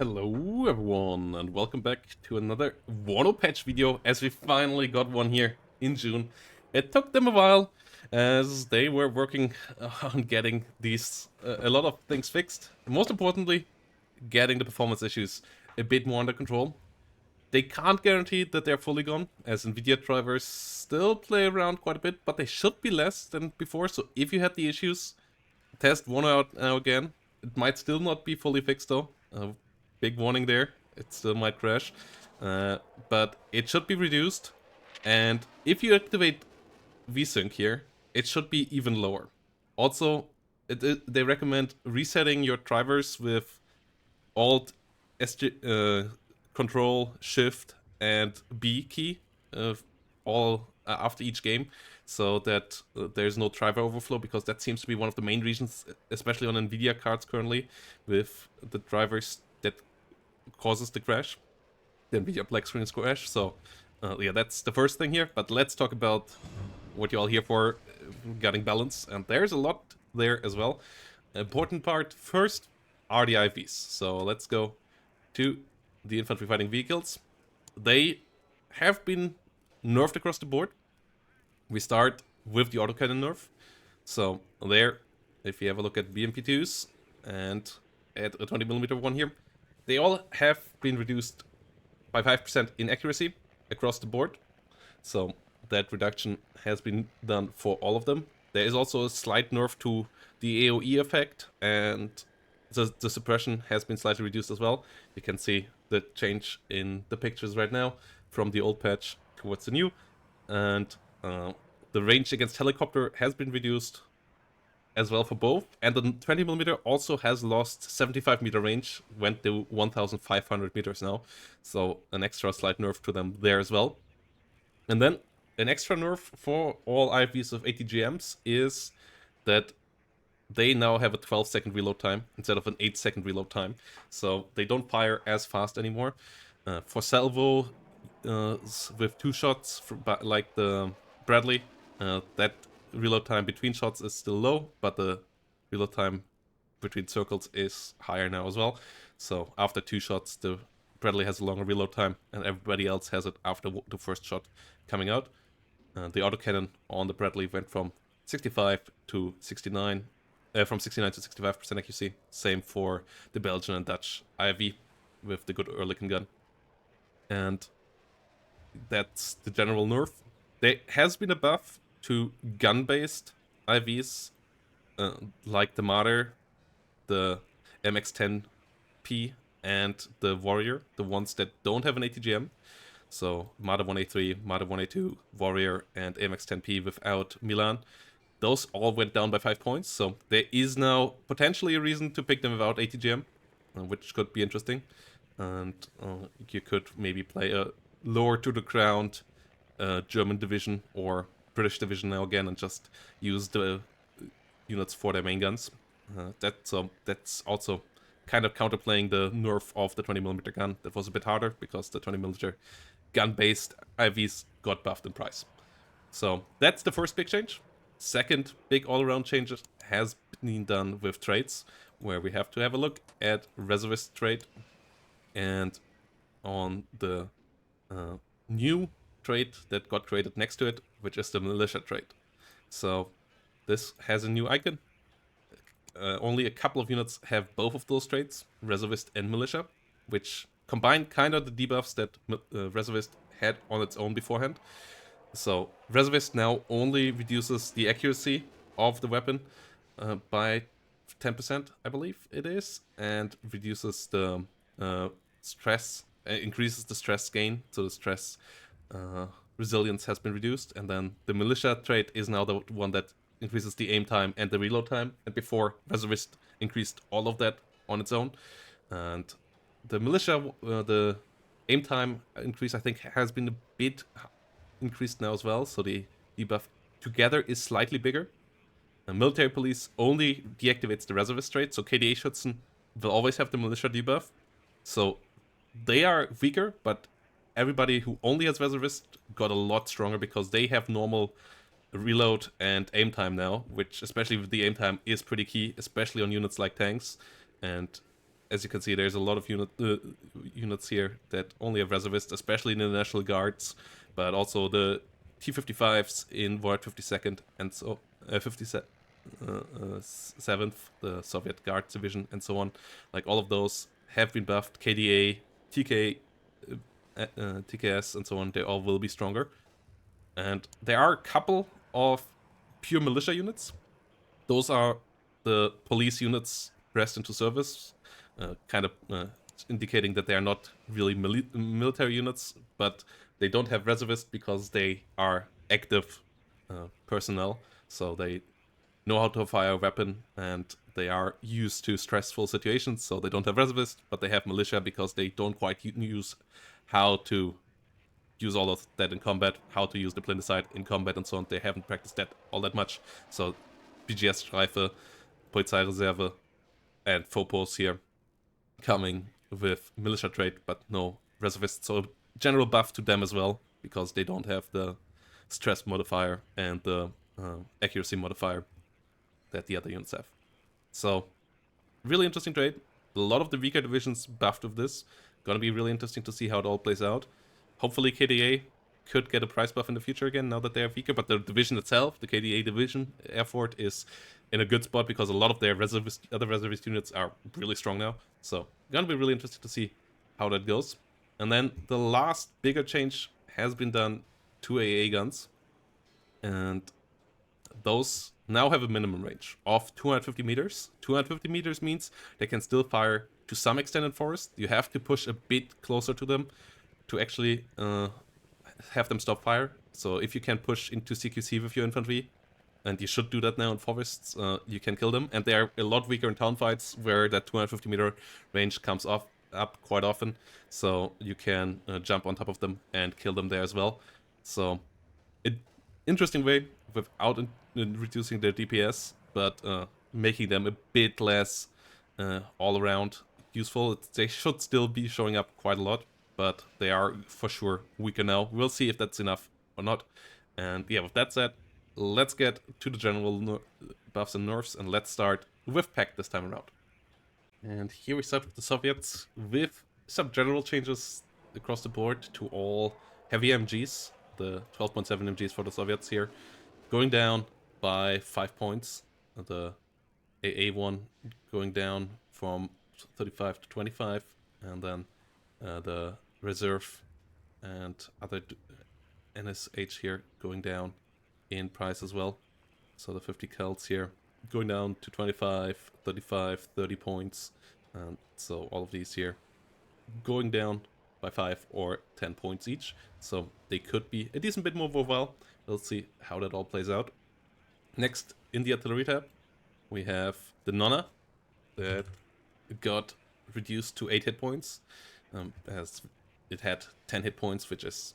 Hello everyone and welcome back to another Warno patch video as we finally got one here in June. It took them a while as they were working on getting these a lot of things fixed. Most importantly, getting the performance issues a bit more under control. They can't guarantee that they're fully gone, as Nvidia drivers still play around quite a bit, but they should be less than before. So if you had the issues, test one out now again. It might still not be fully fixed though. Big warning there. It still might crash. But it should be reduced. And if you activate VSync here, it should be even lower. Also, they recommend resetting your drivers with Alt, Control, Shift, and B key all after each game, so that there's no driver overflow, because that seems to be one of the main reasons, especially on Nvidia cards currently, with the drivers that causes the crash, the Nvidia black screens crash. So yeah, that's the first thing here. But let's talk about what you're all here for regarding balance, and there's a lot there as well. Important part first are the IVs. So let's go to the infantry fighting vehicles. They have been nerfed across the board. We start with the autocannon nerf. So there, if you have a look at BMP2s and at a 20mm one here, they all have been reduced by 5% in accuracy across the board. So that reduction has been done for all of them. There is also a slight nerf to the AoE effect, and the suppression has been slightly reduced as well. You can see the change in the pictures right now from the old patch towards the new. And the range against helicopter has been reduced as well for both. And the 20mm also has lost 75-meter range, went to 1,500 meters now. So an extra slight nerf to them there as well. And then an extra nerf for all IFVs of ATGMs is that they now have a 12-second reload time instead of an 8-second reload time. So they don't fire as fast anymore. For salvo, with 2 shots, like the Bradley, that reload time between shots is still low, but the reload time between circles is higher now as well. So after 2 shots, the Bradley has a longer reload time, and everybody else has it after the first shot coming out. The autocannon on the Bradley went from 65 to 69, from 69 to 65% accuracy. Same for the Belgian and Dutch IFV with the good Ehrlichen gun. And that's the general nerf. There has been a buff to gun-based IVs, like the Marder, the MX-10P, and the Warrior, the ones that don't have an ATGM. So Marder 1A3, Marder 1A2, Warrior, and MX-10P without Milan. Those all went down by 5 points, so there is now potentially a reason to pick them without ATGM, which could be interesting. And you could maybe play a lower to the ground German division or British division now again and just use the units for their main guns. That's also kind of counterplaying the nerf of the 20mm gun. That was a bit harder because the 20mm gun-based IVs got buffed in price. So that's the first big change. Second big all-around change has been done with trades, where we have to have a look at Reservist trade, and on the new trade that got created next to it, which is the Militia trade. So this has a new icon. Only a couple of units have both of those traits, Reservist and Militia, which combine kind of the debuffs that Reservist had on its own beforehand. So Reservist now only reduces the accuracy of the weapon by 10%, I believe it is, and reduces the stress, increases the stress gain, so the stress resilience has been reduced. And then the Militia trait is now the one that increases the aim time and the reload time, and before Reservist increased all of that on its own. And the Militia, the aim time increase, I think, has been a bit increased now as well, so the debuff together is slightly bigger. Military Police only deactivates the Reservist trait, so KDA Schützen will always have the Militia debuff. So they are weaker, but everybody who only has Reservist got a lot stronger because they have normal reload and aim time now, which, especially with the aim time, is pretty key, especially on units like tanks. And as you can see, there's a lot of units here that only have Reservist, especially in the National Guards, but also the T-55s in Void 52nd and so 57th, the Soviet Guards Division, and so on. Like all of those have been buffed. KDA, TKS, and so on. They all will be stronger. And there are a couple of pure militia units. Those are the police units pressed into service, kind of indicating that they are not really military units, but they don't have reservists because they are active personnel, so they know how to fire a weapon and they are used to stressful situations, so they don't have reservists, but they have militia because they don't quite use how to use all of that in combat, how to use the Blindeside in combat and so on. They haven't practiced that all that much, so BGS-Streife, Polizeireserve, and Fopos here coming with militia trait, but no reservists. So general buff to them as well, because they don't have the stress modifier and the accuracy modifier that the other units have. So really interesting trait. A lot of the weaker divisions buffed with this. Gonna be really interesting to see how it all plays out. Hopefully KDA could get a price buff in the future again now that they are weaker, but the division itself, the KDA division, Air Fort, is in a good spot because a lot of their other reservist units are really strong now. So gonna be really interesting to see how that goes. And then the last bigger change has been done to AA guns, and those now have a minimum range of 250 meters. 250 meters means they can still fire to some extent in forest. You have to push a bit closer to them to actually have them stop fire. So if you can push into CQC with your infantry, and you should do that now in forests, you can kill them. And they are a lot weaker in town fights where that 250 meter range comes up quite often. So you can jump on top of them and kill them there as well. So interesting way without reducing their DPS, but making them a bit less all around useful. They should still be showing up quite a lot, but they are for sure weaker now. We'll see if that's enough or not. And yeah, with that said, let's get to the general buffs and nerfs, and let's start with Pact this time around. And here we start with the Soviets with some general changes across the board to all heavy MGs, the 12.7 MGs for the Soviets here, going down by 5 points. The AA one going down from 35 to 25, and then the Reserve and other NSH here going down in price as well. So the 50 Celts here going down to 25, 35, 30 points. And so all of these here going down by 5 or 10 points each. So they could be a decent bit more worthwhile. We'll see how that all plays out. Next, in the artillery tab, we have the Nonna that got reduced to 8 hit points, as it had 10 hit points, which is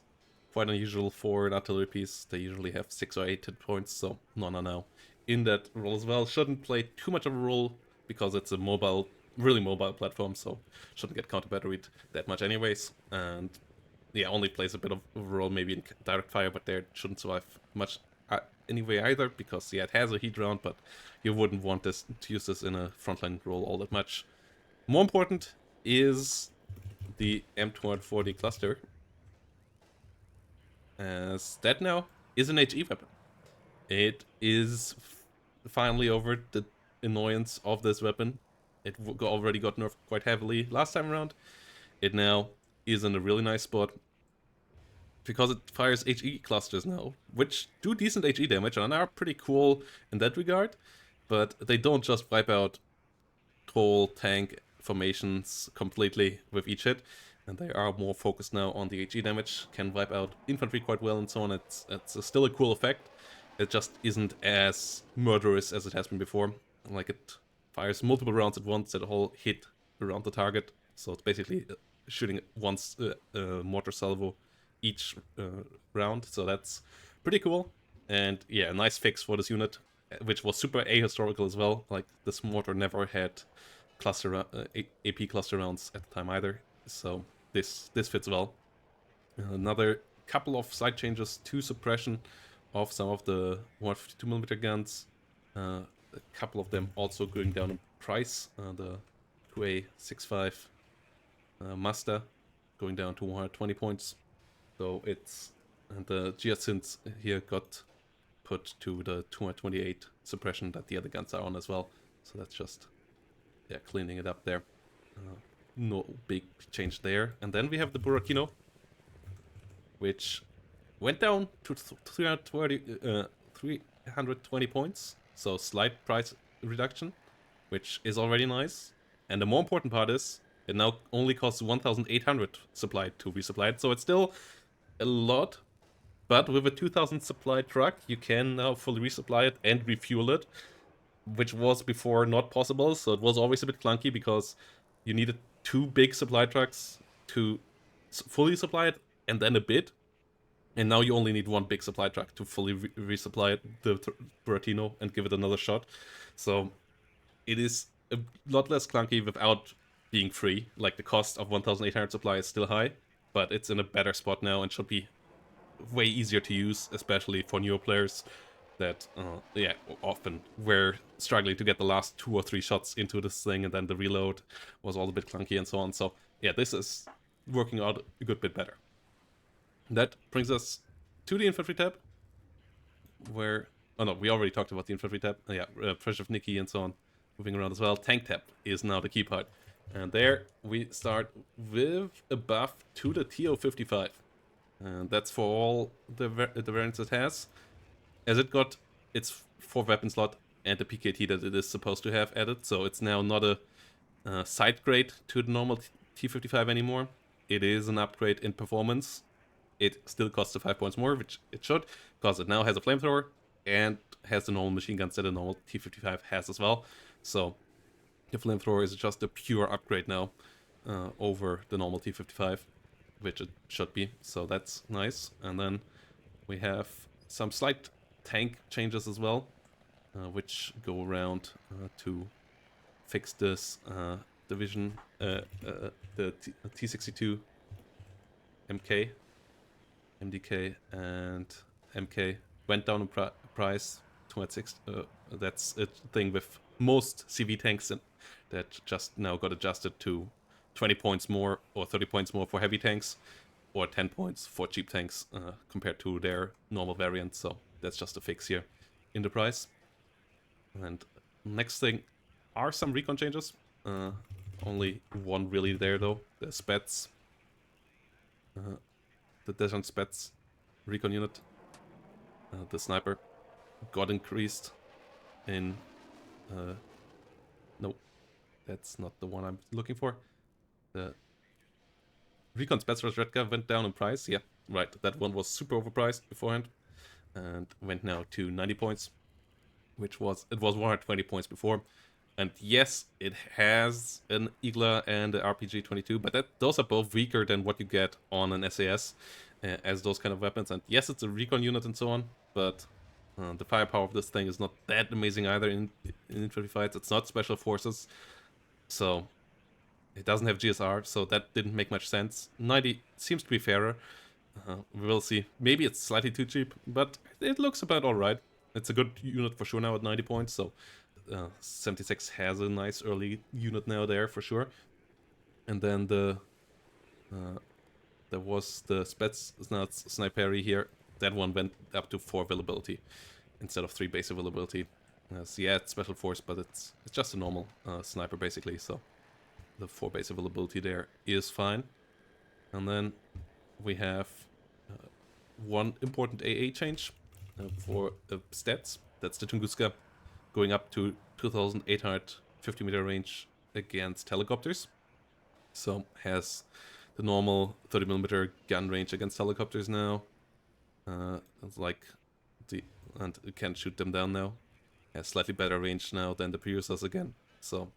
quite unusual for an artillery piece. They usually have 6 or 8 hit points, so Nonna now in that role as well. Shouldn't play too much of a role because it's a mobile, really mobile platform, so shouldn't get counter batteried that much anyways. And yeah, only plays a bit of a role maybe in direct fire, but there shouldn't survive much anyway either, because yeah, it has a heat round, but you wouldn't want this to use this in a frontline role all that much. More important is the M240 cluster, as that now is an HE weapon. It is finally over the annoyance of this weapon. It already got nerfed quite heavily last time around. It now is in a really nice spot because it fires HE clusters now, which do decent HE damage and are pretty cool in that regard, but they don't just wipe out whole tank formations completely with each hit, and they are more focused now on the HE damage, can wipe out infantry quite well and so on. It's still a cool effect. It just isn't as murderous as it has been before. Like, it fires multiple rounds at once that all hit around the target, so it's basically shooting once mortar salvo each round, so that's pretty cool. And yeah, a nice fix for this unit, which was super ahistorical as well. Like, this mortar never had cluster AP cluster rounds at the time either, so this fits well. Another couple of side changes to suppression of some of the 152mm guns. A couple of them also going down in price. The 2A65 Master going down to 120 points. So it's, and the Giacins here got put to the 228 suppression that the other guns are on as well. So that's just, yeah, cleaning it up there. No big change there. And then we have the Burkino, which went down to 320 points. So slight price reduction, which is already nice. And the more important part is, it now only costs 1,800 supply to resupply it. So it's still a lot, but with a 2,000 supply truck, you can now fully resupply it and refuel it, which was before not possible. So it was always a bit clunky because you needed 2 big supply trucks to fully supply it and then a bit. And now you only need 1 big supply truck to fully resupply the Buratino and give it another shot. So it is a lot less clunky without being free. Like, the cost of 1,800 supply is still high, but it's in a better spot now and should be way easier to use, especially for newer players that, yeah, often were struggling to get the last 2 or 3 shots into this thing, and then the reload was all a bit clunky and so on. So yeah, this is working out a good bit better. That brings us to the infantry tab, where, oh no, we already talked about the infantry tab. Yeah, pressure of Nikki and so on, moving around as well. Tank tab is now the key part. And there we start with a buff to the TO55. And that's for all the variants it has. As it got its 4 weapon slot and the PKT that it is supposed to have added. So it's now not a side grade to the normal T55 anymore. It is an upgrade in performance. It still costs 5 points more, which it should, because it now has a flamethrower and has the normal machine guns that a normal T55 has as well. So the flamethrower is just a pure upgrade now over the normal T55, which it should be. So that's nice. And then we have some slight tank changes as well, which go around to fix this division, the T62 MK. MDK and MK went down in price to 6. That's a thing with most CV tanks that just now got adjusted to 20 points more or 30 points more for heavy tanks, or 10 points for cheap tanks compared to their normal variant. So that's just a fix here in the price. And next thing are some recon changes. Only one really there though. The Spets. The Dejan Spets recon unit, the sniper, got increased in... no, that's not the one I'm looking for. The recon Spets Razredka went down in price. Yeah, right, that one was super overpriced beforehand and went now to 90 points, which was, it was 120 points before. And yes, it has an Igla and an RPG-22, but those are both weaker than what you get on an SAS as those kind of weapons. And yes, it's a recon unit and so on, but the firepower of this thing is not that amazing either in infantry fights. It's not special forces, so it doesn't have GSR, so that didn't make much sense. 90 seems to be fairer. We will see. Maybe it's slightly too cheap, but it looks about alright. It's a good unit for sure now at 90 points, so 76 has a nice early unit now there for sure. And then the there was the Spets Sniperi here. That one went up to 4 availability instead of 3 base availability. So yeah, it's special force, but it's just a normal sniper basically. So the 4 base availability there is fine. And then we have one important AA change for stats. That's the Tunguska, going up to 2,850 meter range against helicopters. So has the normal 30mm gun range against helicopters now. It's like and it can shoot them down now. Has slightly better range now than the previous does again. So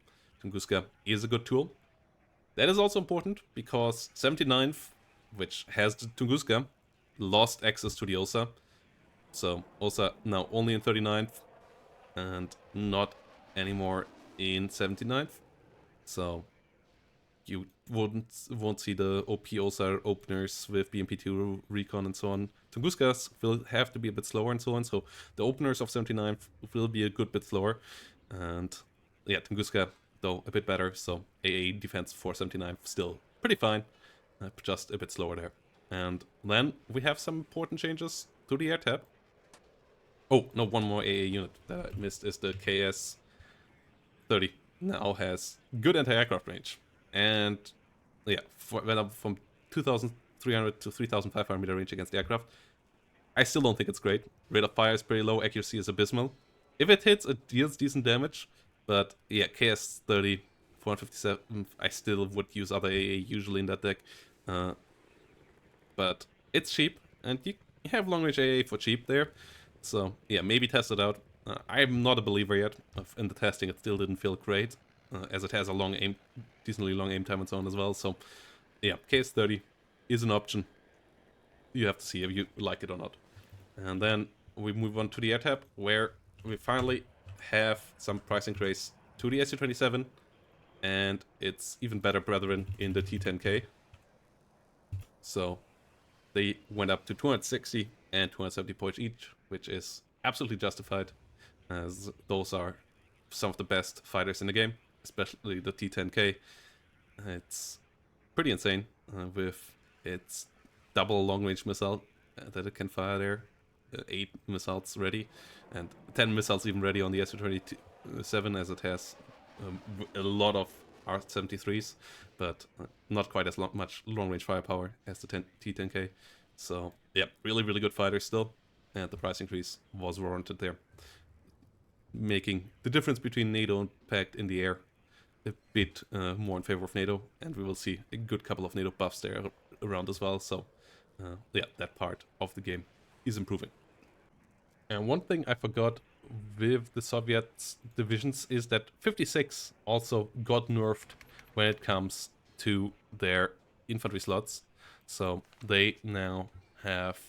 Tunguska is a good tool. That is also important because 79th, which has the Tunguska, lost access to the OSA. So OSA now only in 39th and not anymore in 79th. So you won't see the OP OSA openers with BMP2 recon and so on. Tunguskas will have to be a bit slower and so on. So the openers of 79th will be a good bit slower. And yeah, Tunguska though a bit better. So AA defense 479 still pretty fine, just a bit slower there. And then we have some important changes to the air tab. Oh, no, one more AA unit that I missed is the KS-30. Now has good anti-aircraft range. And yeah, went up from 2,300 to 3,500 meter range against aircraft. I still don't think it's great. Rate of fire is pretty low, accuracy is abysmal. If it hits, it deals decent damage. But yeah, KS-30, 457, I still would use other AA usually in that deck. But it's cheap, and you have long-range AA for cheap there. So yeah, maybe test it out. I'm not a believer yet. In the testing, it still didn't feel great, as it has a long aim, decently long aim time and so on as well. So yeah, KS-30 is an option. You have to see if you like it or not. And then we move on to the air tab, where we finally have some price increase to the Su-27, and it's even better brethren in the T-10K. So they went up to 260 and 270 points each, which is absolutely justified, as those are some of the best fighters in the game, especially the T-10K. It's pretty insane with its double long-range missile that it can fire there, 8 missiles ready, and 10 missiles even ready on the Su-27, as it has a lot of R-73s, but not quite as much long-range firepower as the T-10K. So yeah, really, really good fighter still, and the price increase was warranted there, making the difference between NATO and Pact in the air a bit more in favor of NATO, and we will see a good couple of NATO buffs there around as well. So yeah, that part of the game is improving. And one thing I forgot with the Soviet divisions is that 56 also got nerfed when it comes to their infantry slots. So they now have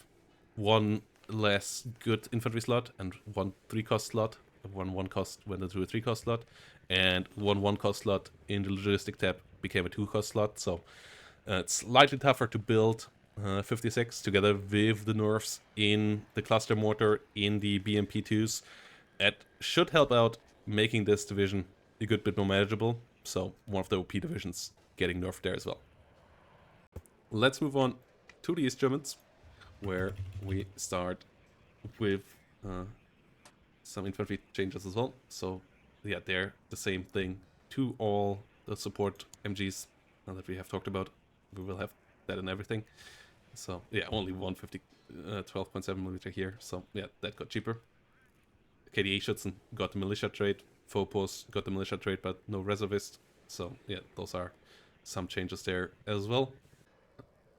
one less good infantry slot and one 3-cost slot. One 1-cost went into a 3-cost slot, and one 1-cost slot in the logistic tab became a 2-cost slot. So it's slightly tougher to build 56 together with the nerfs in the cluster mortar in the BMP2s. That should help out making this division a good bit more manageable. So one of the OP divisions getting nerfed there as well. Let's move on to the East Germans, where we start with some infantry changes as well. So yeah, they're the same thing to all the support MGs that we have talked about. We will have that in everything. So yeah, only 150, 12.7mm here. So yeah, that got cheaper. KDA Schützen got the Militia trade. Phobos got the Militia trade, but no Reservist. So yeah, those are some changes there as well.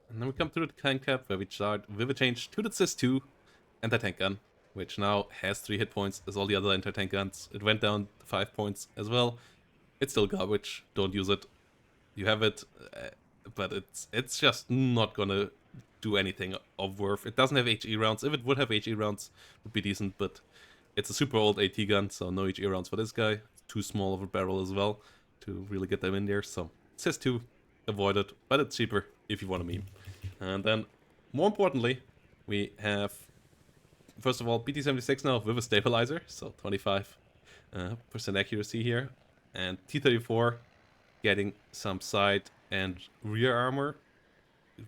And then we come to the tank cap, where we start with a change to the CIS-2 and the tank gun, which now has 3 hit points as all the other anti-tank guns. It went down to 5 points as well. It's still garbage. Don't use it. You have it, but it's just not gonna do anything of worth. It doesn't have HE rounds. If it would have HE rounds, it would be decent, but it's a super old AT gun, so no HE rounds for this guy. It's too small of a barrel as well to really get them in there. So CIS-2, avoid it, but it's cheaper if you want a meme. And then, more importantly, we have, first of all, BT-76 now with a stabilizer, so 25% accuracy here, and T-34 getting some side and rear armor,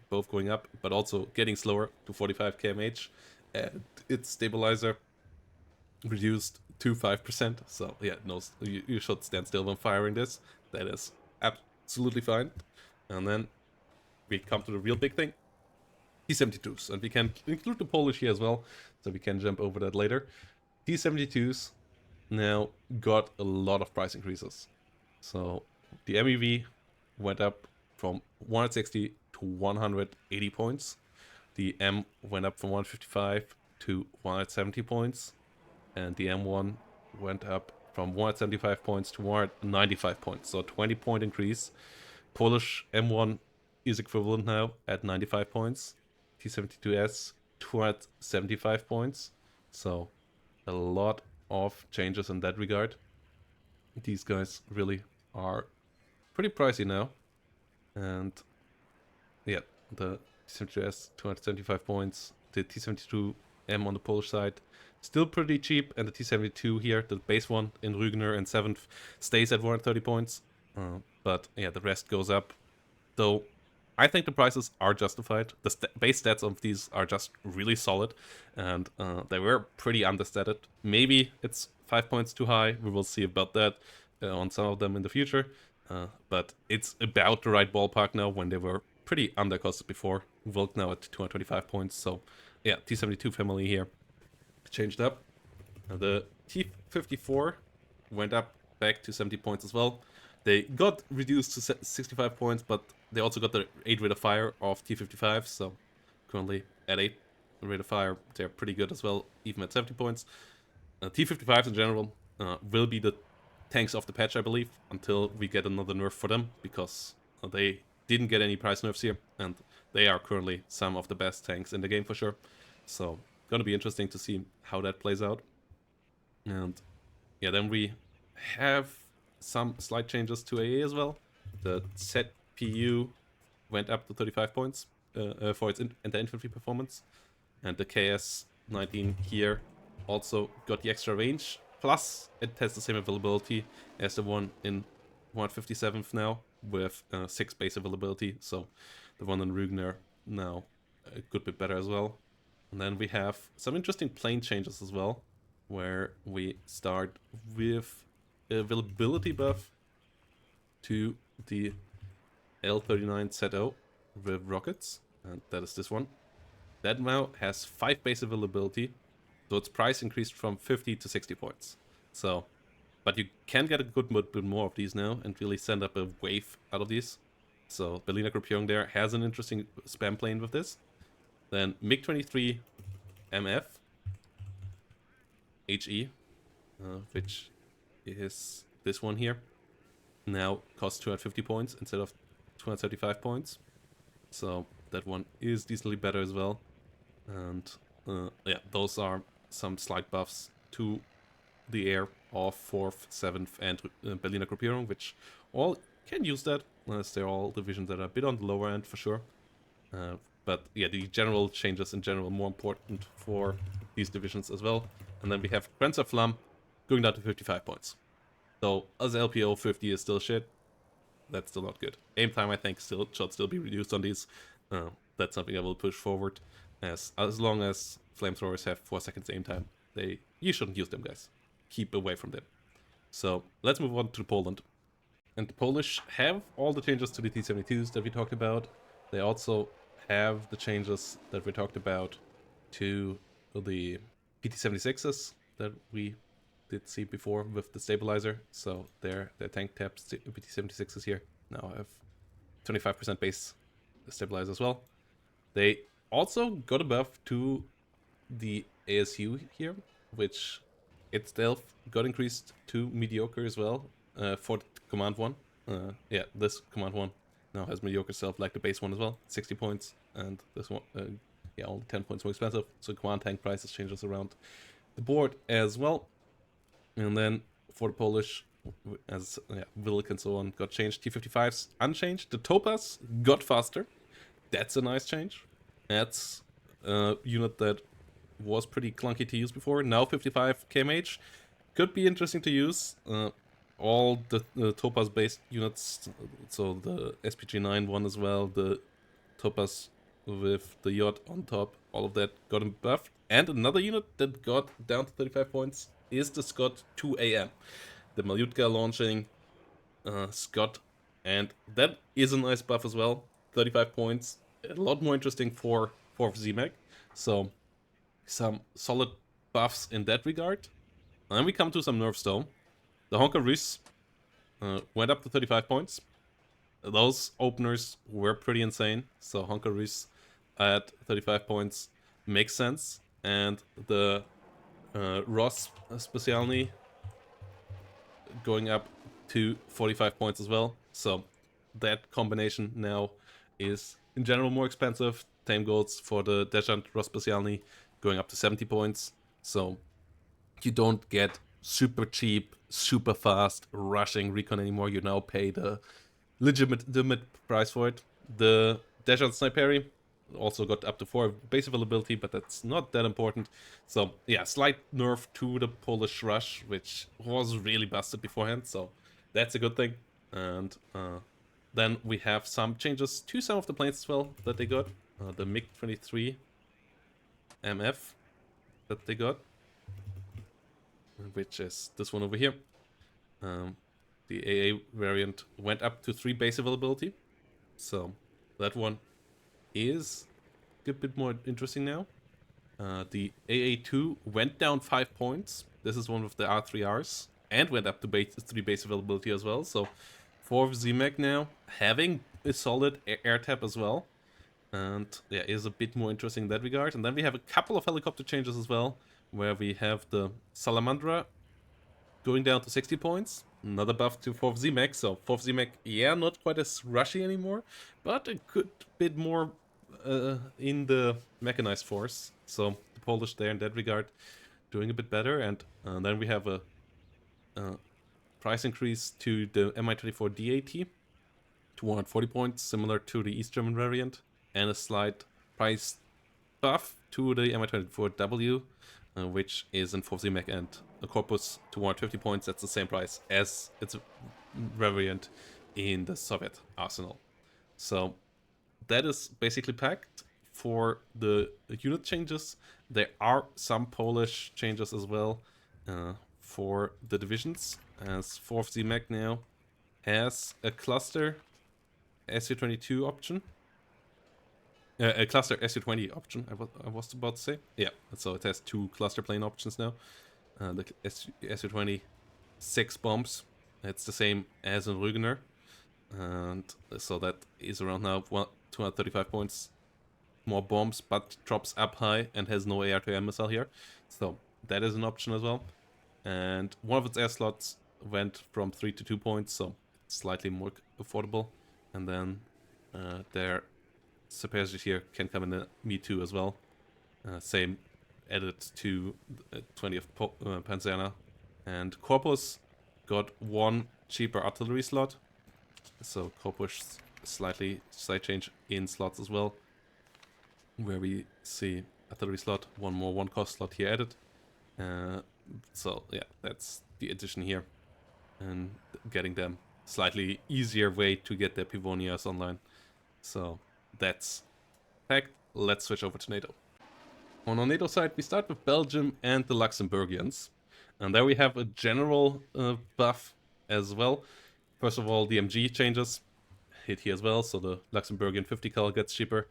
both going up, but also getting slower to 45 kmh, and its stabilizer reduced to 5%. So yeah, no, you should stand still when firing this. That is absolutely fine. And then we come to the real big thing, T-72s, and we can include the Polish here as well, so we can jump over that later. T-72s now got a lot of price increases. So the MEV went up from 160 to 180 points. The M went up from 155 to 170 points. And the M1 went up from 175 points to 195 points. So 20-point increase. Polish M1 is equivalent now at 95 points. T-72S 275 points. So a lot of changes in that regard. These guys really are pretty pricey now. And yeah, the T-72S 275 points. The T-72 M on the Polish side, still pretty cheap, and the T72 here, the base one in Rügener and 7th, stays at 130 points. But yeah, the rest goes up. Though I think the prices are justified. The base stats of these are just really solid, and they were pretty understated. Maybe it's 5 points too high. We will see about that on some of them in the future. But it's about the right ballpark now when they were pretty undercosted before. Volk now at 225 points. So yeah, T72 family here changed up. The T54 went up back to 70 points as well. They got reduced to 65 points, but they also got the 8 rate of fire of T55, so currently at 8 rate of fire, they're pretty good as well, even at 70 points. T55s in general will be the tanks of the patch, I believe, until we get another nerf for them, because they didn't get any price nerfs here, and they are currently some of the best tanks in the game for sure. So, gonna be interesting to see how that plays out. And yeah, then we have some slight changes to AA as well. The ZPU went up to 35 points for its anti-infantry performance, and the KS-19 here also got the extra range, plus it has the same availability as the one in 157th now, with 6 base availability, so the one in Rügener now a good bit better as well. And then we have some interesting plane changes as well, where we start with availability buff to the L39ZO with rockets, and that is this one. That now has 5 base availability, so its price increased from 50 to 60 points. So, but you can get a good bit more of these now and really send up a wave out of these. So Berliner Gruppierung there has an interesting spam plane with this. Then MiG-23 MF HE, which is this one here, now costs 250 points instead of 235 points. So that one is decently better as well. And yeah, those are some slight buffs to the air of 4th, 7th, and Berliner Gruppierung, which all can use that, as they're all divisions that are a bit on the lower end for sure. But yeah, the general changes in general more important for these divisions as well. And then we have Grenzer Flamm going down to 55 points. So as LPO 50 is still shit, that's still not good. Aim time I think should still be reduced on these. That's something I will push forward. As long as flamethrowers have 4 seconds aim time, you shouldn't use them, guys. Keep away from them. So let's move on to Poland. And the Polish have all the changes to the T-72s that we talked about. They also have the changes that we talked about to the PT-76s that we did see before with the stabilizer. So their tank taps PT-76s here now have 25% base stabilizer as well. They also got a buff to the ASU here, which itself got increased to mediocre as well for the command one. Yeah, this command one now has mediocre self like the base one as well, 60 points, and this one, yeah, only 10 points more expensive. So command tank prices changes around the board as well. And then for the Polish, as Wilk and so on got changed, T55s unchanged. The Topaz got faster. That's a nice change. That's a unit that was pretty clunky to use before. Now 55 kmh could be interesting to use. All the Topaz based units, so the SPG9 one as well, the Topaz with the yacht on top, all of that got him buffed. And another unit that got down to 35 points is the Scott 2AM, the Militia launching Scott, and that is a nice buff as well. 35 points, a lot more interesting for ZMAC. So some solid buffs in that regard. And then we come to some nerfs though. The Honka Rus went up to 35 points. Those openers were pretty insane. So Honka Rus at 35 points makes sense. And the Ross Specialny going up to 45 points as well. So that combination now is in general more expensive. Same goes for the Dejant Ross Specialny going up to 70 points. So you don't get super cheap, super fast rushing recon anymore. You now pay the legitimate price for it. The Dejant Sniperi also got up to 4 base availability, but that's not that important. So yeah, slight nerf to the Polish Rush, which was really busted beforehand, so that's a good thing. And then we have some changes to some of the planes as well that they got. The MiG-23 MF that they got, which is this one over here. The AA variant went up to 3 base availability, so that one is a bit more interesting now. The AA2 went down 5 points. This is one of the R3Rs, and went up to 3 base availability as well. So 4 ZMAC now, having a solid air tap as well. And yeah, is a bit more interesting in that regard. And then we have a couple of helicopter changes as well, where we have the Salamandra going down to 60 points. Another buff to 4th ZMAC. So 4th ZMAC, yeah, not quite as rushy anymore, but a good bit more in the mechanized force. So the Polish there in that regard doing a bit better. And then we have a price increase to the Mi-24 DAT to 140 points, similar to the East German variant, and a slight price buff to the Mi-24W, which is in 4th ZMAC, and a corpus to 150 points. That's the same price as its variant in the Soviet arsenal. So that is basically packed for the unit changes. There are some Polish changes as well for the divisions, as 4th ZMAC now has a cluster SU-22 option. A cluster SU-20 option, I was about to say. Yeah, so it has 2 cluster plane options now. The SU-20, 6 bombs. It's the same as in Rügener. And so that is around now 235 points. More bombs, but drops up high and has no AR-2M missile here. So that is an option as well. And one of its air slots went from 3 to 2 points, so it's slightly more affordable. And then their superiors here can come in the Me-2 as well. Same added to 20th Panzerna. And Corpus got 1 cheaper artillery slot. So Corpus slight change in slots as well, where we see artillery slot, 1 more 1 cost slot here added. So yeah, that's the addition here, and getting them slightly easier way to get their Pivonias online. So that's fact. Let's switch over to NATO. On our NATO side, we start with Belgium and the Luxembourgians, and there we have a general buff as well. First of all, the MG changes hit here as well, so the Luxembourgian 50 cal gets cheaper.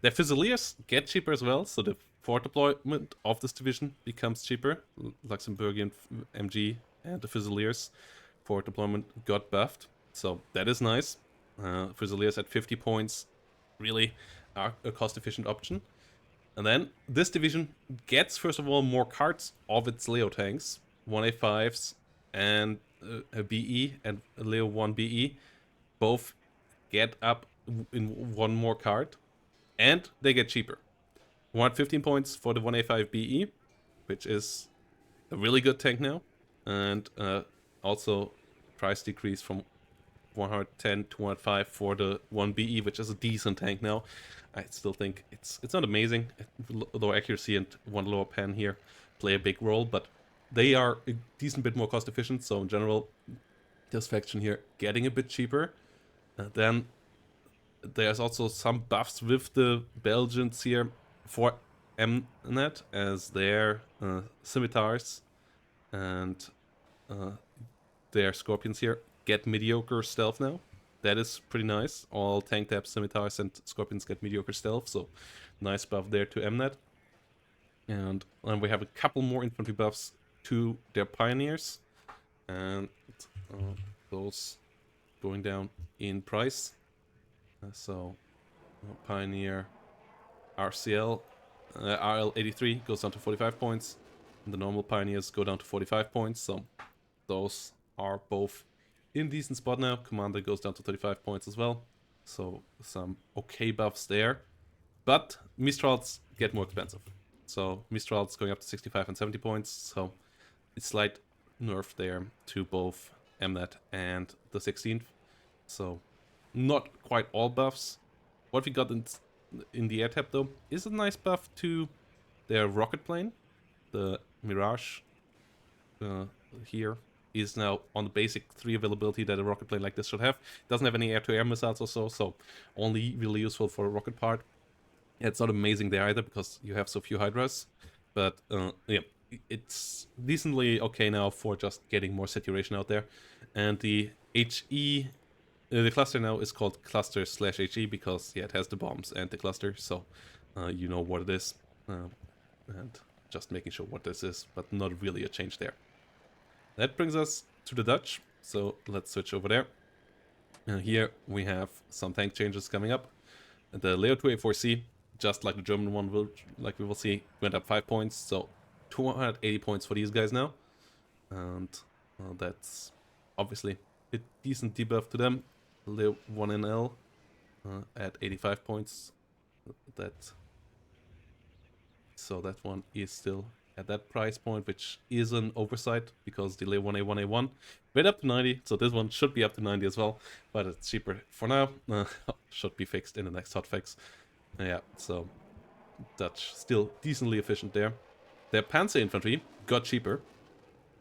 Their Fusiliers get cheaper as well, so the forward deployment of this division becomes cheaper. Luxembourgian MG and the Fusiliers forward deployment got buffed, so that is nice. Fusiliers at 50 points really are a cost-efficient option. And then this division gets, first of all, more cards of its Leo tanks, 1A5s and a BE and a Leo 1 BE. Both get up in 1 more card, and they get cheaper. 115 points for the 1A5 BE, which is a really good tank now, and also price decrease from 110 to 105 for the 1BE, which is a decent tank now. I still think it's not amazing. Low accuracy and 1 lower pen here play a big role, but they are a decent bit more cost efficient. So in general, this faction here getting a bit cheaper. Then there's also some buffs with the Belgians here for Mnet, as their scimitars and their scorpions here get mediocre stealth now. That is pretty nice. All tank tabs, scimitars, and scorpions get mediocre stealth, so nice buff there to Mnet. And then we have a couple more infantry buffs to their pioneers, and those going down in price. So Pioneer RCL RL83 goes down to 45 points, and the normal Pioneers go down to 45 points. So those are both in decent spot now. Commander goes down to 35 points as well. So some okay buffs there. But Mistrals get more expensive. So Mistrals going up to 65 and 70 points. So it's slight nerf there to both Mnet and the 16th. So not quite all buffs. What we got in the air tab though is a nice buff to their rocket plane. The Mirage here is now on the basic 3 availability that a rocket plane like this should have. Doesn't have any air-to-air missiles or so only really useful for a rocket part. It's not amazing there either because you have so few Hydras, but yeah, it's decently okay now for just getting more saturation out there. And the HE, the cluster now is called cluster/HE because yeah, it has the bombs and the cluster, so you know what it is, and just making sure what this is, but not really a change there. That brings us to the Dutch, so let's switch over there. Here we have some tank changes coming up. The Leo 2A4C, just like the German one, like we will see, went up 5 points, so 280 points for these guys now. And that's obviously a decent debuff to them. Leo 1NL at 85 points. So that one is still at that price point, which is an oversight because the Leo 1A1A1 went up to 90, so this one should be up to 90 as well, but it's cheaper for now. Should be fixed in the next hotfix. Yeah, so Dutch still decently efficient there. Their Panzer infantry got cheaper.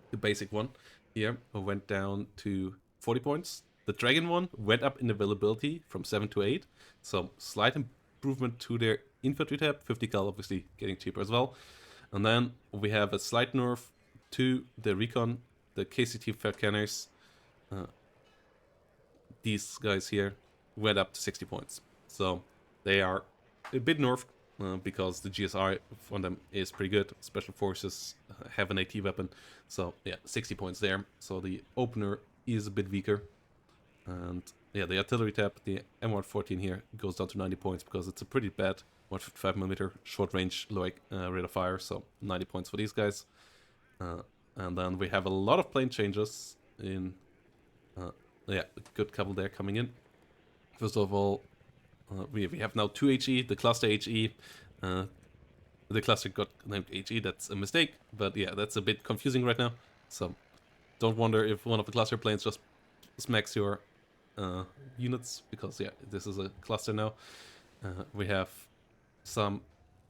The basic one here went down to 40 points. The Dragon one went up in availability from 7 to 8, so slight improvement to their infantry tab. 50 cal obviously getting cheaper as well. And then we have a slight nerf to the recon, the KCT Falconers. These guys here went up to 60 points. So they are a bit nerfed because the GSR on them is pretty good. Special forces have an AT weapon. So yeah, 60 points there. So the opener is a bit weaker. And yeah, the artillery tab, the M114 here, goes down to 90 points because it's a pretty bad 155mm short range low rate of fire, so 90 points for these guys. And then we have a lot of plane changes in, yeah, a good couple there coming in. First of all, we have now 2 HE, the cluster HE. The cluster got named HE, that's a mistake, but yeah, that's a bit confusing right now. So don't wonder if one of the cluster planes just smacks your units, because yeah, this is a cluster now. We have some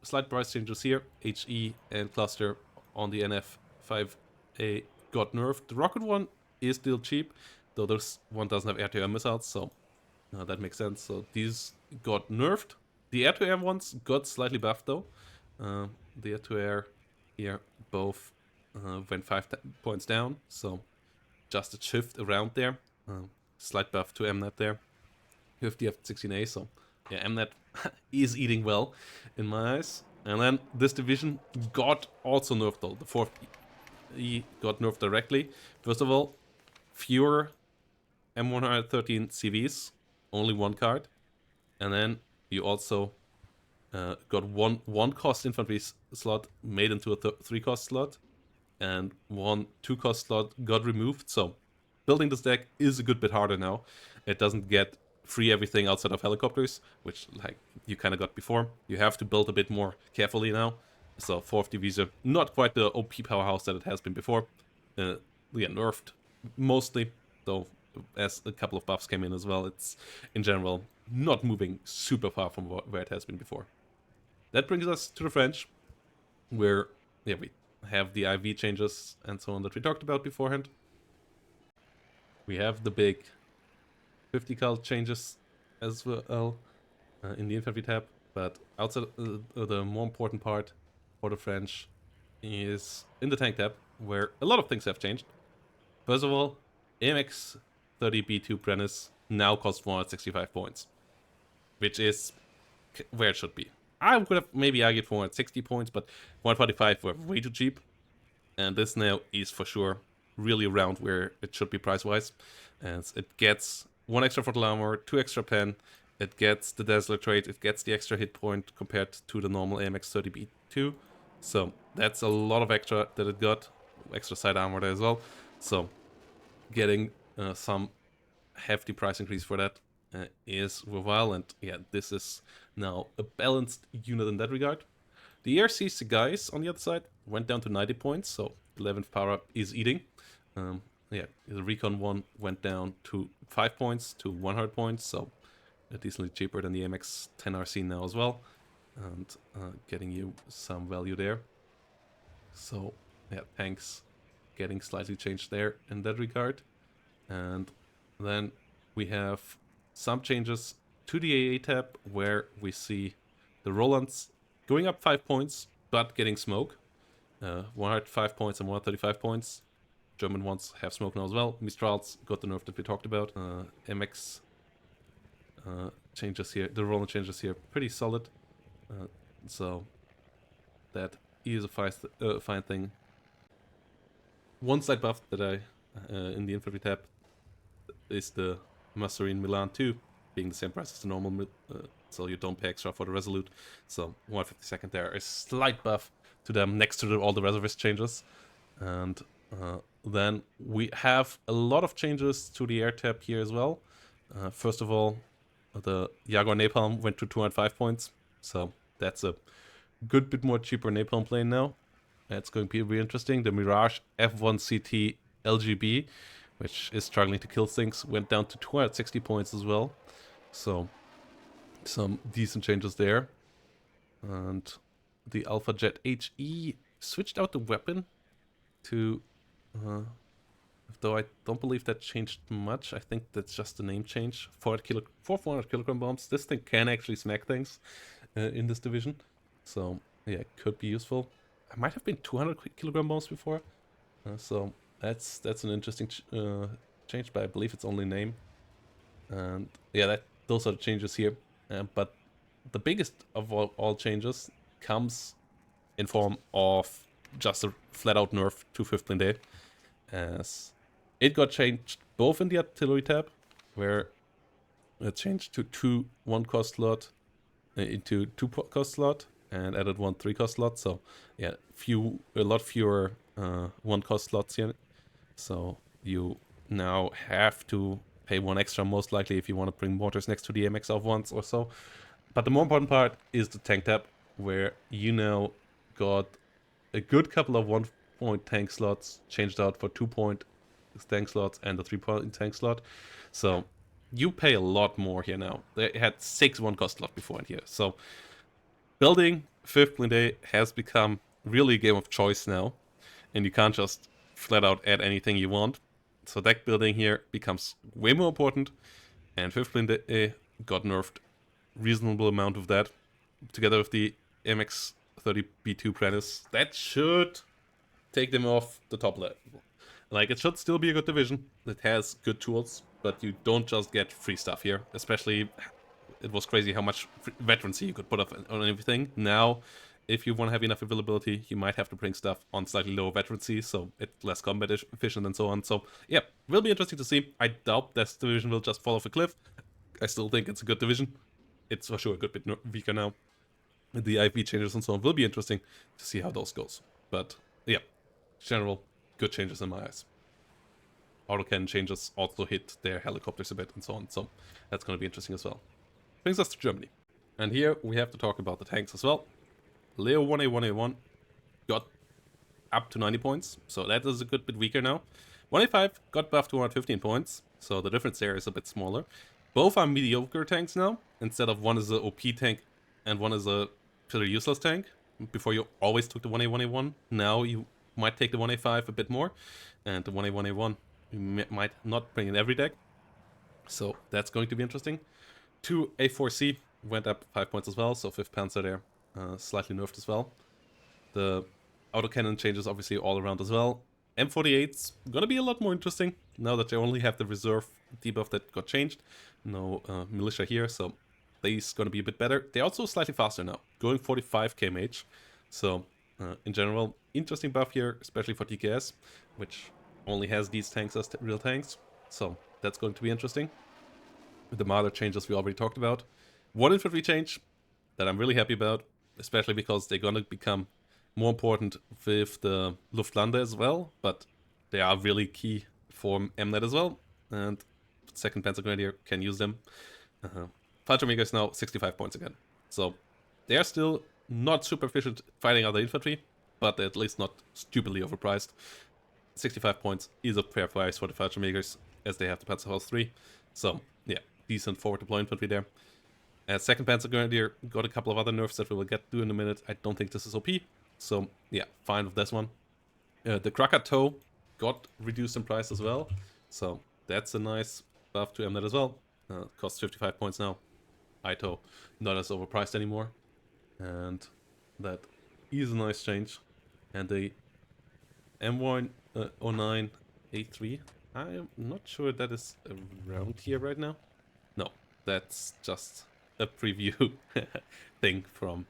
slight price changes here. HE and cluster on the NF5A got nerfed. The rocket one is still cheap, though this one doesn't have air-to-air missiles, so that makes sense. So these got nerfed. The air-to-air ones got slightly buffed though. The air-to-air here both went 5 points down, so just a shift around there. Slight buff to MNet there. You have the F-16A, so yeah, MNet is eating well in my eyes. And then this division got also nerfed though. The 4th E got nerfed directly. First of all, fewer M113 CVs, only 1 card. And then you also got one cost infantry slot made into a 3 cost slot, and 1 2 cost slot got removed. So building this deck is a good bit harder now. It doesn't get free everything outside of helicopters, which like you kind of got before. You have to build a bit more carefully now. So 4th Division, not quite the OP powerhouse that it has been before. Yeah, nerfed mostly, though as a couple of buffs came in as well. It's in general not moving super far from where it has been before. That brings us to the French, where yeah, we have the IFV changes and so on that we talked about beforehand. We have the big 50 cal changes as well in the infantry tab, but outside the more important part for the French is in the tank tab, where a lot of things have changed. First of all, AMX 30B2 Prentice now costs 465 points, which is where it should be. I would have maybe argued 460 points, but 145 were way too cheap, and this now is for sure really around where it should be price-wise. And it gets 1 extra throttle armor, 2 extra pen, it gets the Dazzler trait, it gets the extra hit point compared to the normal AMX 30B2. So that's a lot of extra that it got, extra side armor there as well. So getting some hefty price increase for that is worthwhile, and yeah, this is now a balanced unit in that regard. The ERC guys on the other side went down to 90 points, so 11th power up is eating. Yeah, the Recon one went down to 5 points to 100 points, so decently cheaper than the MX 10 RC now as well, and getting you some value there. So yeah, tanks getting slightly changed there in that regard. And then we have some changes to the AA tab where we see the Rolands going up 5 points but getting smoke. 105 points and 135 points. German ones have smoke now as well. Mistrals got the nerf that we talked about. MX changes here, the Roland changes here, pretty solid. So that is a fine thing. One slight buff that I in the infantry tab is the Masserine Milan 2 being the same price as the normal, so you don't pay extra for the Resolute. So 152nd there, a slight buff to them next to all the Reservist changes. And then we have a lot of changes to the air tab here as well. First of all, the Jaguar Napalm went to 205 points, so that's a good bit more cheaper Napalm plane now. That's going to be really interesting. The Mirage F1CT LGB, which is struggling to kill things, went down to 260 points as well. So some decent changes there. And the Alpha Jet HE switched out the weapon to, though I don't believe that changed much. I think that's just a name change. 400 kilogram bombs. This thing can actually smack things in this division. So yeah, it could be useful. I might have been 200 kilogram bombs before. So that's an interesting change, but I believe it's only name. And yeah, those are the changes here. But the biggest of all changes comes in form of just a flat-out nerf to 5th Plane Day, as it got changed both in the artillery tab, where it changed to 2 1-cost slot into 2-cost slot, and added 1 3-cost slot. So yeah, a lot fewer 1-cost slots here. So you now have to pay 1 extra most likely if you want to bring mortars next to the MXL ones or so. But the more important part is the tank tab, where you now got a good couple of 1-point tank slots changed out for 2-point tank slots and a 3-point tank slot. So you pay a lot more here now. They had 6 1-cost slots before in here. So building 5th Plane Day has become really a game of choice now, and you can't just flat out add anything you want. So deck building here becomes way more important, and 5th Plane Day got nerfed reasonable amount of that, together with the MX-30B2 Prentice. That should take them off the top level. Like, it should still be a good division. It has good tools, but you don't just get free stuff here. Especially, it was crazy how much veterancy you could put up on everything. Now, if you want to have enough availability, you might have to bring stuff on slightly lower veterancy, so it's less combat efficient and so on. So yeah, will be interesting to see. I doubt this division will just fall off a cliff. I still think it's a good division. It's for sure a good bit weaker now. The IFV changes and so on will be interesting to see how those goes. But yeah, general good changes in my eyes. Autocannon changes also hit their helicopters a bit and so on. So that's going to be interesting as well. Brings us to Germany. And here we have to talk about the tanks as well. Leo 1A1A1 got up to 90 points, so that is a good bit weaker now. 1A5 got buffed to 115 points, so the difference there is a bit smaller. Both are mediocre tanks now, instead of one is a OP tank and one is a pretty useless tank. Before you always took the 1A1A1, now you might take the 1A5 a bit more, and the 1A1A1 you might not bring in every deck. So that's going to be interesting. 2A4C went up 5 points as well, so 5th Panzer there. Slightly nerfed as well. The autocannon changes obviously all around as well. M48's gonna be a lot more interesting now that they only have the reserve debuff that got changed. No militia here, so they's gonna be a bit better. They're also slightly faster now, going 45 kmh. So in general, interesting buff here, especially for TKS, which only has these tanks as real tanks. So that's going to be interesting. The Marder changes we already talked about. One infantry change that I'm really happy about, especially because they're gonna become more important with the Luftlande as well, but they are really key for MNET as well, and 2nd Panzer Grenadier can use them. Fallschirmjäger is now 65 points again, so they are still not super efficient fighting other infantry, but they're at least not stupidly overpriced. 65 points is a fair price for the Fallschirmjägers, as they have the Panzerfaust 3, so yeah, decent forward deployment infantry there. Second Panzer Grenadier got a couple of other nerfs that we will get to in a minute. I don't think this is OP, so yeah, fine with this one. The Krakatoa got reduced in price as well, so that's a nice buff to MNet as well. Costs 55 points now. Ito not as overpriced anymore, and that is a nice change. And the M109A3, I am not sure that is around here right now. No, that's just a preview thing from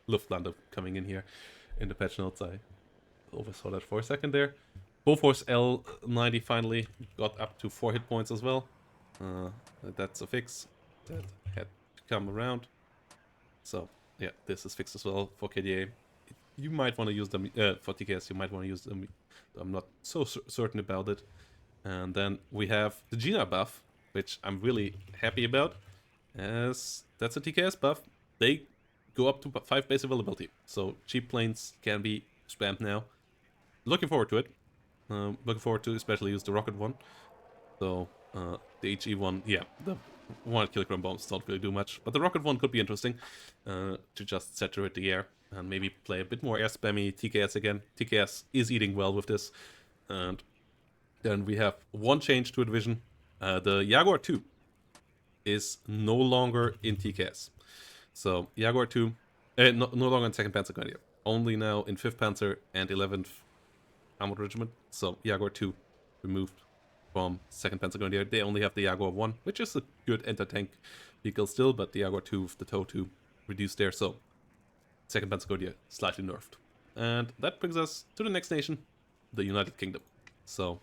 Luftland coming in here in the patch notes. I oversaw that for a second there. Bofors L90 finally got up to 4 hit points as well. That's a fix that had to come around. So yeah, this is fixed as well for KDA. You might want to use them for TKS. You might want to use them. I'm not so certain about it. And then we have the Gina buff, which I'm really happy about, as that's a TKS buff. They go up to 5 base availability, so cheap planes can be spammed now. Looking forward to it. Looking forward to especially use the rocket one. So the HE one, yeah, the 100 kilogram bombs don't really do much, but the rocket one could be interesting to just saturate the air and maybe play a bit more air spammy TKS again. TKS is eating well with this. And then we have one change to a division. The Jaguar 2 is no longer in TKS. So Jaguar 2, no longer in 2nd Panzer Grenadier, only now in 5th Panzer and 11th Armored Regiment. So Jaguar 2 removed from 2nd Panzer Grenadier. They only have the Jaguar 1, which is a good anti-tank vehicle still, but the Jaguar 2 with the TOW 2 reduced there, so 2nd Panzer Grenadier slightly nerfed. And that brings us to the next nation, the United Kingdom. So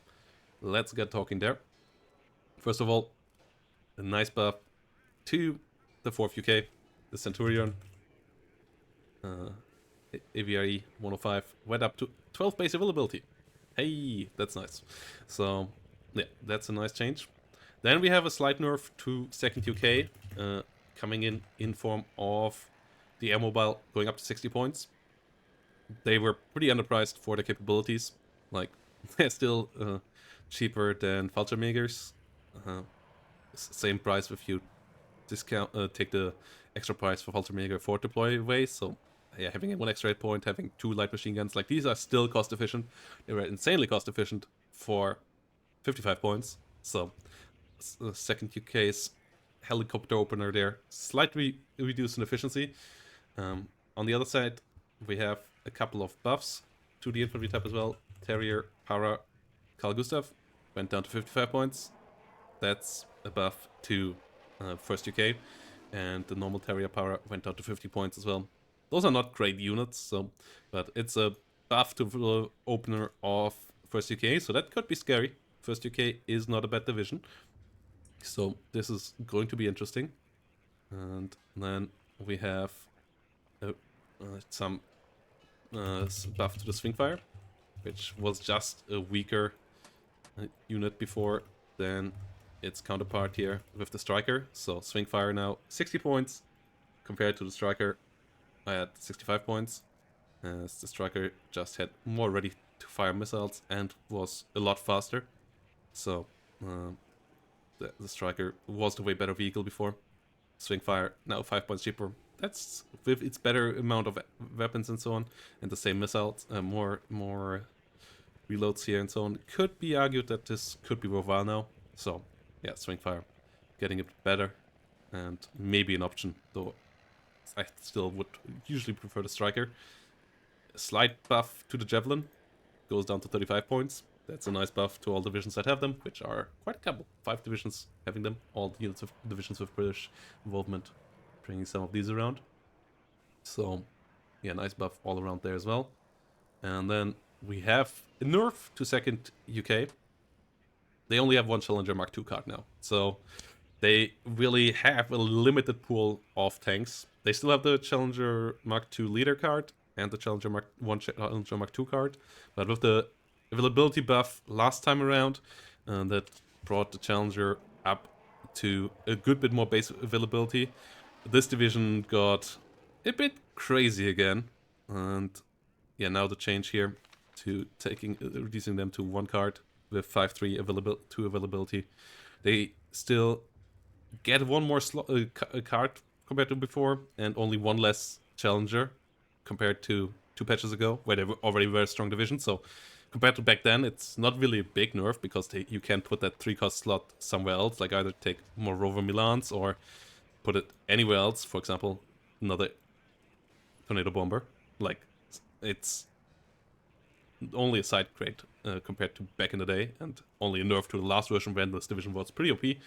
let's get talking there. First of all, a nice buff to the 4th UK, the Centurion. AVRE 105 went up to 12 base availability. Hey, that's nice. So yeah, that's a nice change. Then we have a slight nerf to 2nd UK, coming in form of the Air Mobile going up to 60 points. They were pretty underpriced for their capabilities. Like, they're still cheaper than Fallschirmjägers. Same price if you discount, take the extra price for Fallschirmjäger for deploy away. So yeah, having 1 extra 8 point, having 2 light machine guns, like these are still cost efficient. They were insanely cost efficient for 55 points. So 2nd UK's helicopter opener there, slightly reduced in efficiency. On the other side, we have a couple of buffs to the infantry type as well. Terrier, Para, Carl Gustav went down to 55 points. That's a buff to 1st UK. And the normal Terrier Para went down to 50 points as well. Those are not great units, so, but it's a buff to the opener of 1st UK, so that could be scary. 1st UK is not a bad division. So this is going to be interesting. And then we have some buff to the Swingfire, which was just a weaker unit before than its counterpart here with the Striker. So Swingfire now 60 points compared to the Striker at 65 points, as the Striker just had more ready to fire missiles and was a lot faster. So the Striker was the way better vehicle before. Swingfire now 5 points cheaper. That's with its better amount of weapons and so on, and the same missiles, more reloads here and so on. Could be argued that this could be worthwhile now. So yeah, Swingfire getting a bit better, and maybe an option, though I still would usually prefer the Striker. A slight buff to the Javelin, goes down to 35 points. That's a nice buff to all divisions that have them, which are quite a couple. 5 divisions having them, all units of divisions with British involvement, bringing some of these around. So yeah, nice buff all around there as well. And then we have a nerf to 2nd UK. They only have 1 Challenger Mark II card now, so they really have a limited pool of tanks. They still have the Challenger Mark II leader card and the Challenger Mark 1 Challenger Mark II card, but with the availability buff last time around, that brought the Challenger up to a good bit more base availability. This division got a bit crazy again, and yeah, now the change here to reducing them to 1 card with 5-3 availability. They still get one more card compared to before, and only one less challenger compared to 2 patches ago, where they were already very strong division. So compared to back then, it's not really a big nerf, because you can put that 3-cost slot somewhere else, like either take more Rover Milans or put it anywhere else. For example, another Tornado Bomber. Like, it's only a side crate compared to back in the day, and only a nerf to the last version when this division was pretty OP.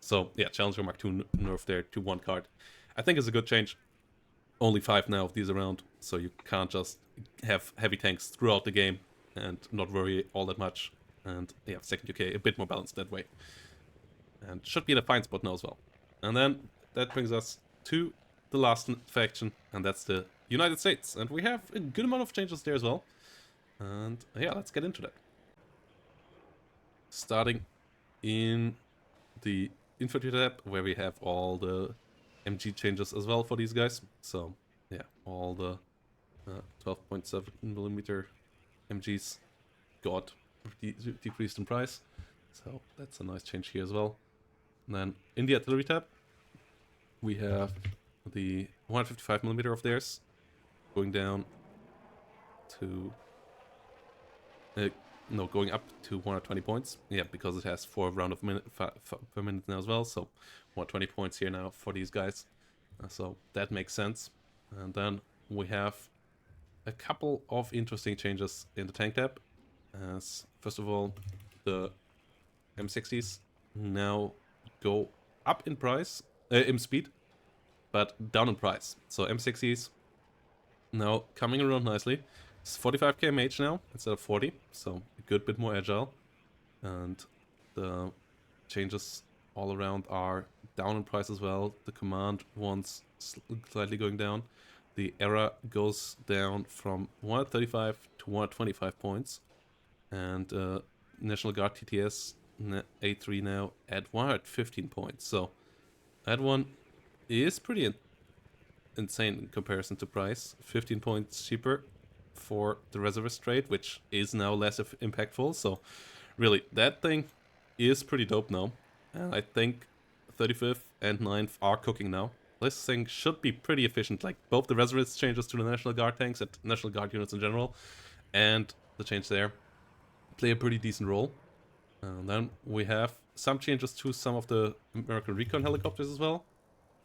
So yeah, Challenger Mark II nerf there to 1 card. I think it's a good change. Only 5 now of these around, so you can't just have heavy tanks throughout the game and not worry all that much. And yeah, second UK a bit more balanced that way. And should be in a fine spot now as well. And then that brings us to the last faction, and that's the United States. And we have a good amount of changes there as well. And yeah, let's get into that. Starting in the infantry tab, where we have all the MG changes as well for these guys. So yeah, all the 12.7mm MGs got decreased in price. So that's a nice change here as well. And then in the artillery tab, we have the 155mm of theirs going down to going up to 120 points. Yeah, because it has 4 round of per minute now as well. So 120 points here now for these guys. So that makes sense. And then we have a couple of interesting changes in the tank tab. As first of all, the M60s now go up in price, in speed, but down in price. So M60s now coming around nicely. It's 45 kmh now instead of 40, so a good bit more agile. And the changes all around are down in price as well. The command one's slightly going down. The era goes down from 135 to 125 points. And National Guard TTS A3 now at 115 points. So that one is pretty insane in comparison to price. 15 points cheaper for the Reservist trade, which is now less impactful. So really, that thing is pretty dope now. And I think 35th and 9th are cooking now. This thing should be pretty efficient, like both the Reservist changes to the National Guard tanks and National Guard units in general, and the change there play a pretty decent role. And then we have some changes to some of the American recon helicopters as well.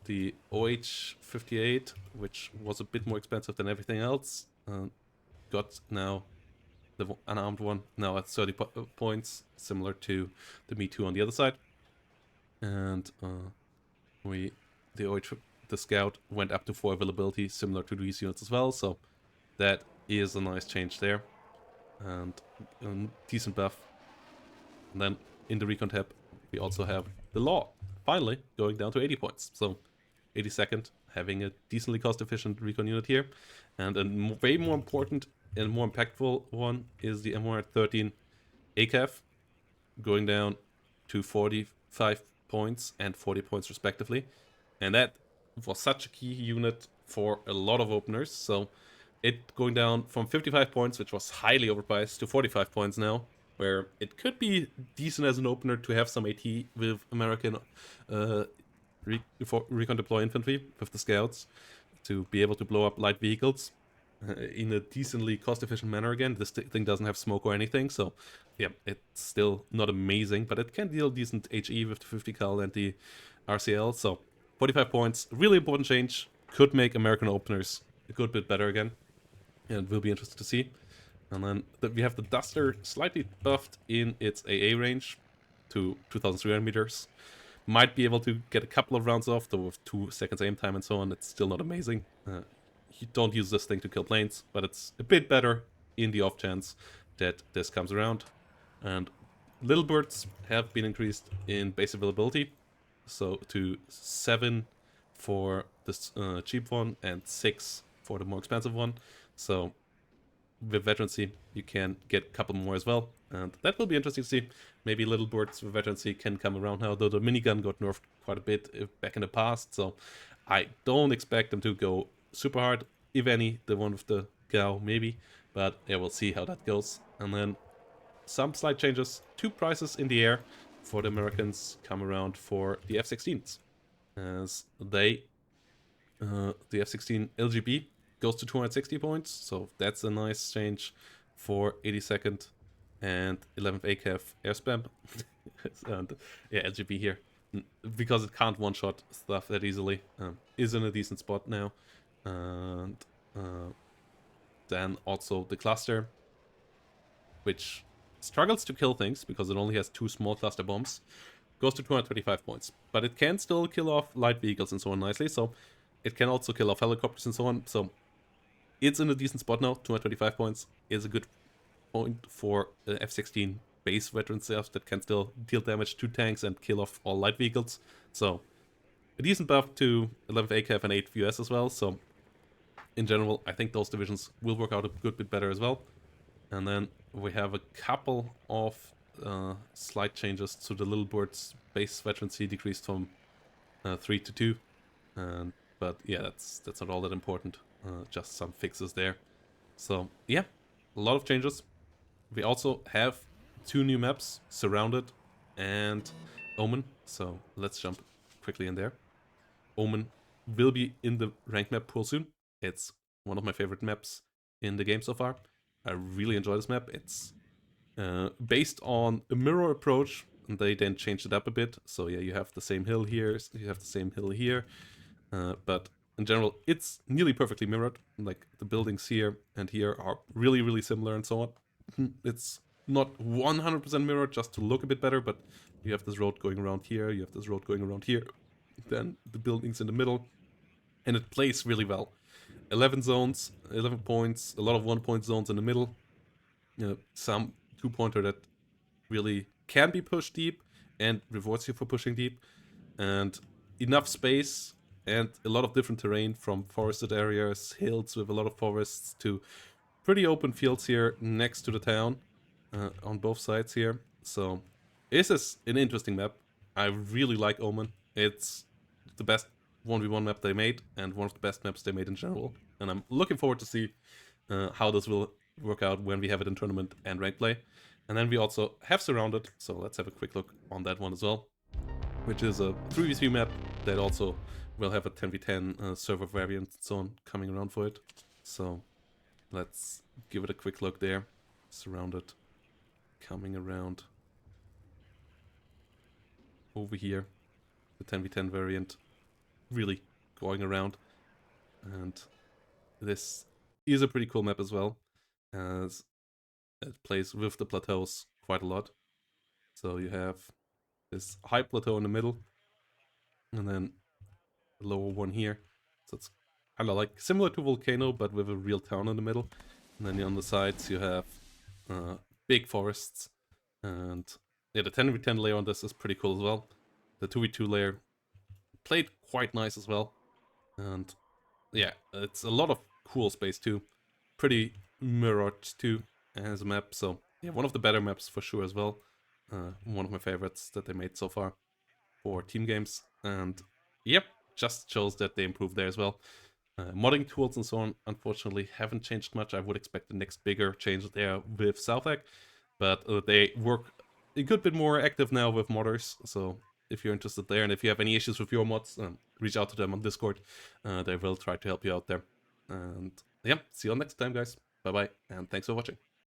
The OH-58, which was a bit more expensive than everything else, got now the unarmed one now at 30 points, similar to the Me Too on the other side. And the Scout went up to 4 availability, similar to these units as well. So that is a nice change there, and a decent buff. And then in the recon tab, we also have the Law finally going down to 80 points. So 82nd, having a decently cost-efficient recon unit here. And a way more important and more impactful one is the M113 ACAF, going down to 45 points and 40 points respectively. And that was such a key unit for a lot of openers. So it going down from 55 points, which was highly overpriced, to 45 points now, where it could be decent as an opener to have some AT with American recon deploy infantry with the Scouts to be able to blow up light vehicles in a decently cost-efficient manner again. This thing doesn't have smoke or anything, so yeah, it's still not amazing, but it can deal decent HE with the 50 cal and the RCL. So 45 points, really important change, could make American openers a good bit better again, and it will be interesting to see. And then we have the Duster slightly buffed in its AA range to 2,300 meters. Might be able to get a couple of rounds off, though with 2 seconds aim time and so on, it's still not amazing. You don't use this thing to kill planes, but it's a bit better in the off chance that this comes around. And Little Birds have been increased in base availability, so to 7 for this cheap one and 6 for the more expensive one. So with veterancy, you can get a couple more as well, and that will be interesting to see. Maybe Little Birds with veterancy can come around now, though the minigun got nerfed quite a bit back in the past, so I don't expect them to go super hard. If any, the one with the Gao, maybe, but yeah, we'll see how that goes. And then some slight changes. 2 prices in the air for the Americans come around for the F-16s. as the F-16 LGB goes to 260 points, so that's a nice change for 82nd and 11th ACAF air spam. And yeah, LGB here, because it can't one-shot stuff that easily, is in a decent spot now. And then also the cluster, which struggles to kill things because it only has 2 small cluster bombs, goes to 225 points. But it can still kill off light vehicles and so on nicely, so it can also kill off helicopters and so on. So it's in a decent spot now. 225 points is a good point for F-16 base veteran staff that can still deal damage to tanks and kill off all light vehicles. So a decent buff to 11th ACAF and 8th US as well. So in general, I think those divisions will work out a good bit better as well. And then we have a couple of slight changes to the Little Bird's base veterancy, decreased from 3 to 2. But yeah, that's not all that important. Just some fixes there. So yeah, a lot of changes. We also have 2 new maps, Surrounded and Omen. So let's jump quickly in there. Omen will be in the ranked map pool soon. It's one of my favorite maps in the game so far. I really enjoy this map. It's based on a mirror approach, and they then changed it up a bit. So yeah, you have the same hill here, you have the same hill here, but in general, it's nearly perfectly mirrored. Like the buildings here and here are really, really similar and so on. It's not 100% mirrored just to look a bit better, but you have this road going around here, you have this road going around here, then the buildings in the middle, and it plays really well. 11 zones, 11 points, a lot of 1-point zones in the middle. Some 2-pointer that really can be pushed deep and rewards you for pushing deep. And enough space and a lot of different terrain, from forested areas, hills with a lot of forests, to pretty open fields here next to the town on both sides here. So this is an interesting map. I really like Omen. It's the best 1v1 map they made, and one of the best maps they made in general. And I'm looking forward to see how this will work out when we have it in tournament and rank play. And then we also have Surrounded, so let's have a quick look on that one as well, which is a 3v3 map that also will have a 10v10 server variant and so on coming around for it. So let's give it a quick look there. Surrounded, coming around over here, the 10v10 variant really going around. And this is a pretty cool map as well, as it plays with the plateaus quite a lot. So you have this high plateau in the middle, and then a lower one here. So it's kind of like similar to Volcano, but with a real town in the middle. And then on the sides you have big forests. And yeah, the 10v10 layer on this is pretty cool as well. The 2v2 layer played quite nice as well. And yeah, it's a lot of cool space too. Pretty mirrored too as a map. So yeah, one of the better maps for sure as well. One of my favorites that they made so far for team games. And yep, just shows that they improved there as well. Modding tools and so on, unfortunately, haven't changed much. I would expect the next bigger change there with Southag, but they work a good bit more active now with modders. So if you're interested there, and if you have any issues with your mods, reach out to them on Discord. They will try to help you out there. And yeah, see you all next time, guys. Bye bye, and thanks for watching.